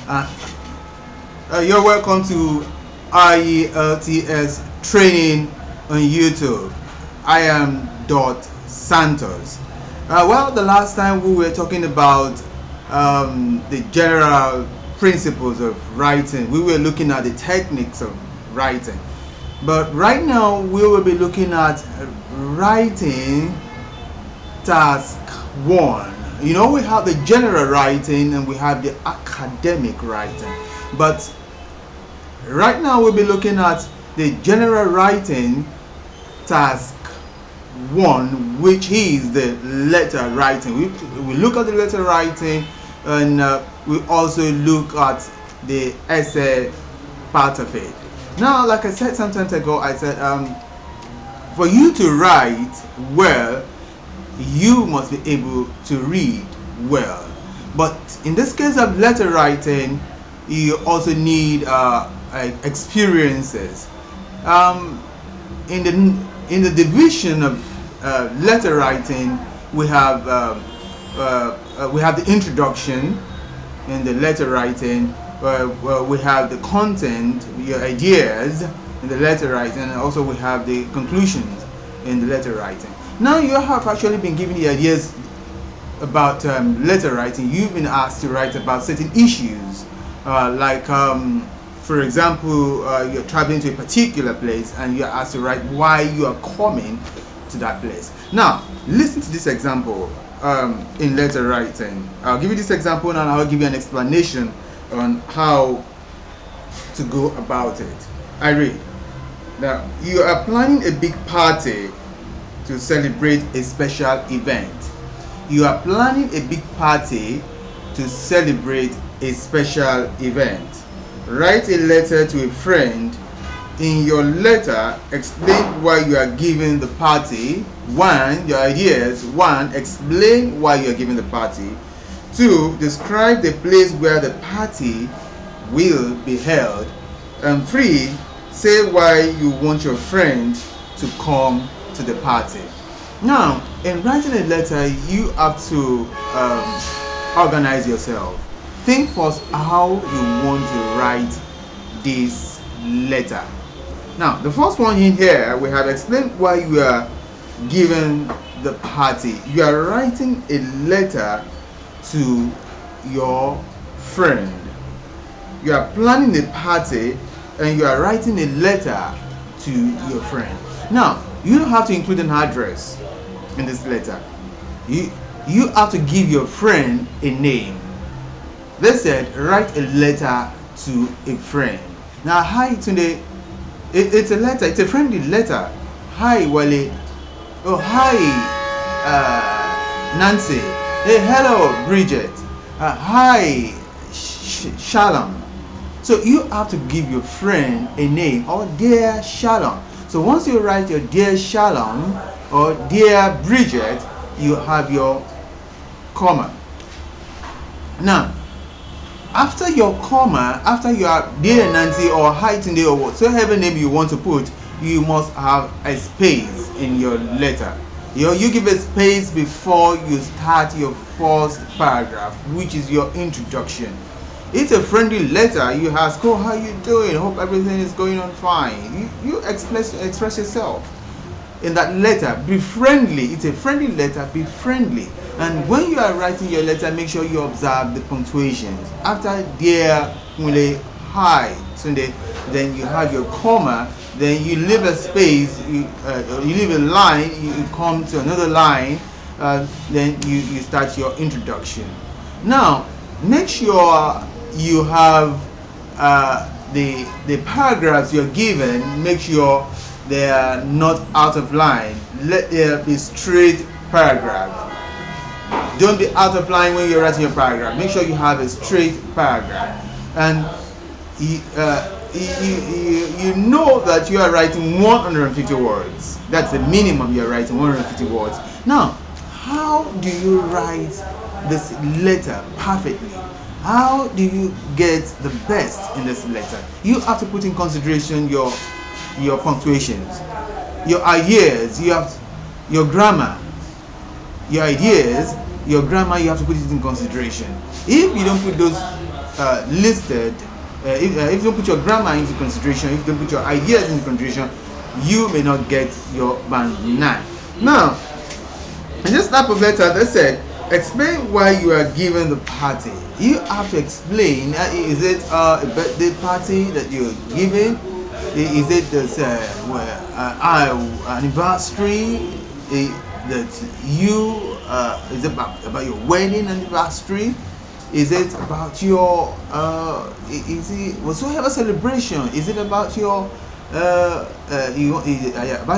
Uh, you're welcome to IELTS training on YouTube. I am Dot Santos. Well, the last time we were talking about the general principles of writing. We were looking at the techniques of writing. But right now we will be looking at writing task 1. You know, we have the general writing and we have the academic writing. But right now we'll be looking at the general writing task 1, which is the letter writing. We look at the letter writing, and we also look at the essay part of it. Now, like I said some time ago, I said for you to write well, you must be able to read well. But in this case of letter writing, you also need experiences. In the division of letter writing, we have the introduction in the letter writing. We have the content, your ideas in the letter writing, and also we have the conclusions in the letter writing. Now you have actually been given the ideas about letter writing. You've been asked to write about certain issues, for example, you're traveling to a particular place and you're asked to write why you are coming to that place. Now listen to this example in letter writing. I'll give you this example and I'll give you an explanation on how to go about it. I read. Now, you are planning a big party to celebrate a special event. You are planning a big party to celebrate a special event. Write a letter to a friend. In your letter, explain why you are giving the party. 1. Your ideas. 1. Explain why you are giving the party. 2. Describe the place where the party will be held. And 3. Say why you want your friend to come to the party. Now, in writing a letter, you have to organize yourself. Think first how you want to write this letter. Now, the first one in here, we have explained why you are giving the party. You are writing a letter to your friend. You are planning a party and you are writing a letter to your friend. Now, you don't have to include an address in this letter. You have to give your friend a name. They said write a letter to a friend. Now, hi Tunde. It's a letter. It's a friendly letter. Hi Wale. Oh, hi Nancy. Hey, hello Bridget. Hi Shalom. So you have to give your friend a name, or dear Shalom. So once you write your dear Shalom or dear Bridget, you have your comma. Now, after your comma, after your dear Nancy or hi Tunde or whatsoever name you want to put, you must have a space in your letter. You give a space before you start your first paragraph, which is your introduction. It's a friendly letter. You ask, oh, how you doing? Hope everything is going on fine. You express yourself in that letter. Be friendly. It's a friendly letter. Be friendly. And when you are writing your letter, make sure you observe the punctuations. After dear Mule, hi Sunday, then you have your comma. Then you leave a space. You leave a line. You come to another line. Then you start your introduction. Now, make sure you have the paragraphs you're given. Make sure they are not out of line. Let there be straight paragraph. Don't be out of line when you're writing your paragraph. Make sure you have a straight paragraph, and you know that you are writing 150 words. That's the minimum you're writing, 150 words. Now, how do you write this letter perfectly? How do you get the best in this letter? You have to put in consideration your punctuations, your ideas, you have your grammar, your ideas, your grammar. You have to put it in consideration. If you don't put those listed, if you don't put your grammar into consideration, if you don't put your ideas into consideration, you may not get your band 9. Now, in this type of letter, they said, explain why you are giving the party. You have to explain, is it a birthday party that you're giving? Is it this anniversary that you, is it about your wedding anniversary? Is it about your, is it whatsoever celebration? Is it about your, about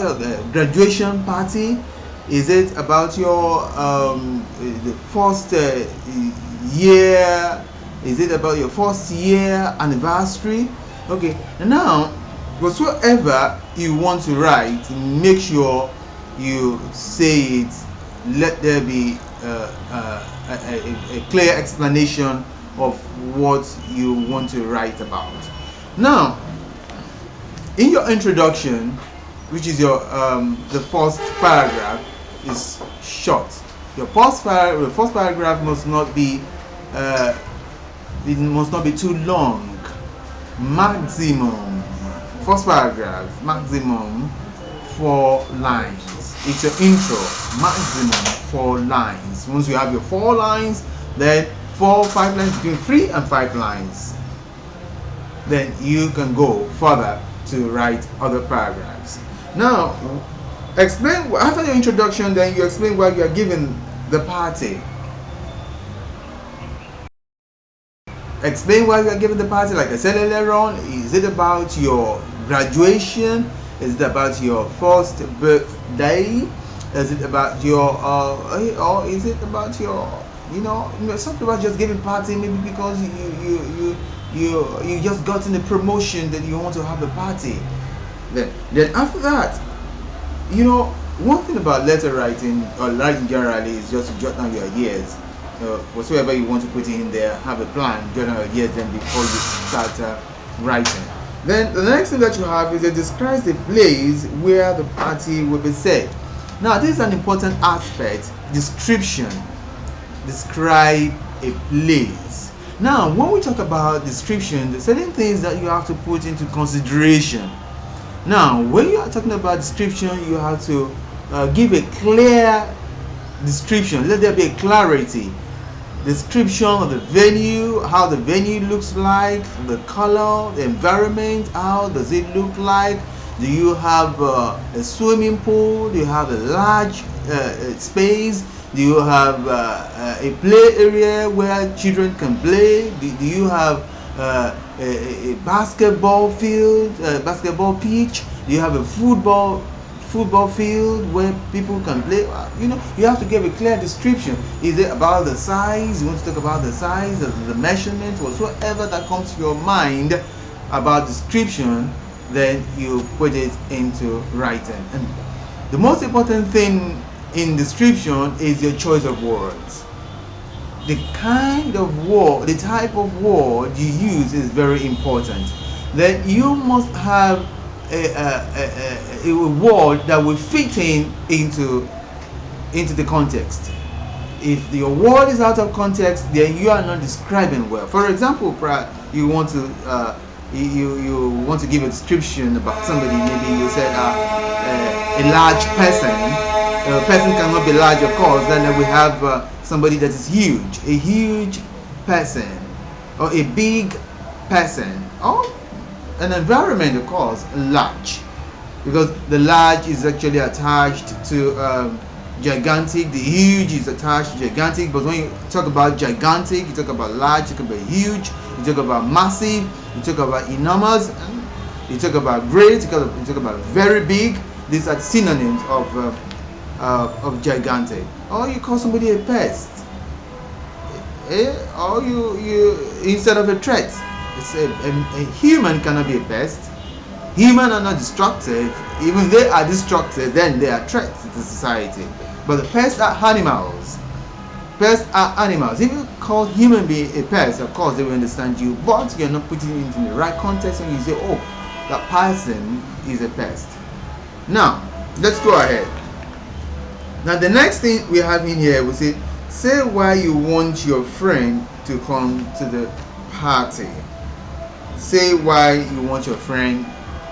your graduation party? Is it about your the first year? Is it about your first year anniversary? Okay, now whatsoever you want to write, make sure you say it. Let there be a clear explanation of what you want to write about. Now, in your introduction, which is your the first paragraph, is short. The first paragraph must not be it must not be too long. Maximum, first paragraph, maximum 4 lines. It's your intro. Maximum 4 lines. Once you have your 4 lines, then 4-5 lines, between 3 and 5 lines, then you can go further to write other paragraphs. Now, explain after your introduction, then you explain why you are giving the party. Explain why you are giving the party, like I said earlier on. Is it about your graduation? Is it about your first birthday? Is it about your or is it about your, something about just giving party, maybe because you just gotten a promotion that you want to have a party. Then after that, one thing about letter writing or writing generally is just to jot down your ideas. Whatsoever you want to put in there, have a plan, jot down your ideas then before you start writing. Then the next thing that you have is it describes the place where the party will be said. Now this is an important aspect. Description. Describe a place. Now when we talk about description, there are certain things that you have to put into consideration. Now when you are talking about description, you have to give a clear description. Let there be a clarity. Description of the venue, how the venue looks like, the color, the environment, how does it look like. Do you have a swimming pool? Do you have a large space? Do you have a play area where children can play? Do you have a basketball field, basketball pitch? Do you have a football field where people can play? You have to give a clear description. Is it about the size? You want to talk about the size, the measurement, whatsoever that comes to your mind about description, then you put it into writing. And the most important thing in description is your choice of words. The kind of word, the type of word you use is very important. Then you must have a word that will fit into the context. If your word is out of context, then you are not describing well. For example, you want to you want to give a description about somebody. Maybe you said a large person. A person cannot be large, of course. Then we have somebody that is huge, a huge person, or a big person, or an environment, of course, large, because the large is actually attached to gigantic. The huge is attached to gigantic. But when you talk about gigantic, you talk about large, you talk about huge, you talk about massive, you talk about enormous, you talk about great, you talk about very big. These are synonyms of gigantic. Or you call somebody a pest, or you instead of a threat. It's a human cannot be a pest. Humans are not destructive. Even they are destructive, then they are threats to society. But the pests are animals. Pests are animals. If you call human being a pest, of course they will understand you, but you're not putting it in the right context when you say, oh, that person is a pest. Now, let's go ahead. Now the next thing we have in here, we say why you want your friend to come to the party. Say why you want your friend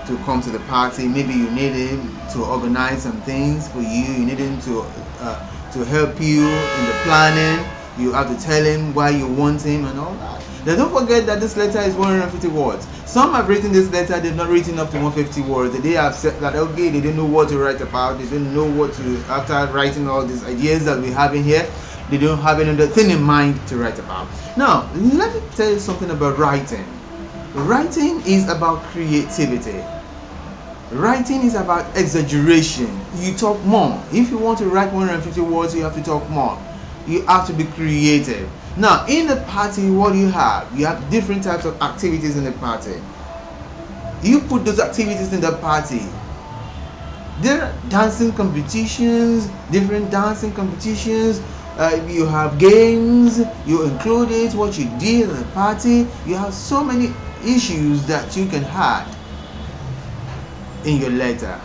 to come to the party. Maybe you need him to organize some things for you. You need him to help you in the planning. You have to tell him why you want him and all that. Now don't forget that this letter is 150 words. Some have written this letter, they've not written up to 150 words. They have said that okay, they don't know what to write about. They don't know what to, after writing all these ideas that we have in here, they don't have another thing in mind to write about. Now let me tell you something about writing. Writing is about creativity. Writing is about exaggeration. You talk more. If you want to write 150 words, you have to talk more. You have to be creative. Now, in the party, what do you have? You have different types of activities in the party. You put those activities in the party. There are dancing competitions, different dancing competitions. You have games. You include it, what you did in the party. You have so many issues that you can add in your letter.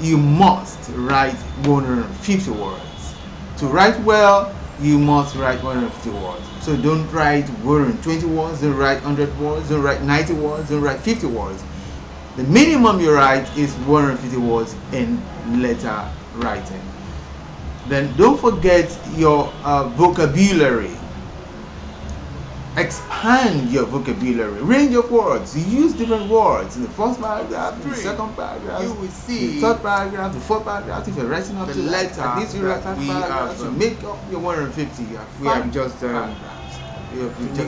You must write 150 words. To write well, you must write 150 words. So don't write 120 words, don't write 100 words, don't write 90 words, don't write 50 words. The minimum you write is 150 words in letter writing. Then don't forget your vocabulary. Expand your vocabulary, range of words. Use different words in the first paragraph, in the second paragraph, you will see the third paragraph, the fourth paragraph. If you're writing up the letter, at least you write 5 paragraphs to make up your 150. We have just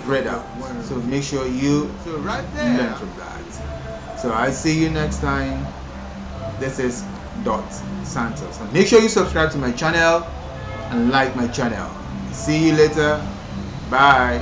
read out. So make sure you learn from that. So I see you next time. This is Dot Santos. And make sure you subscribe to my channel and like my channel. See you later. Bye.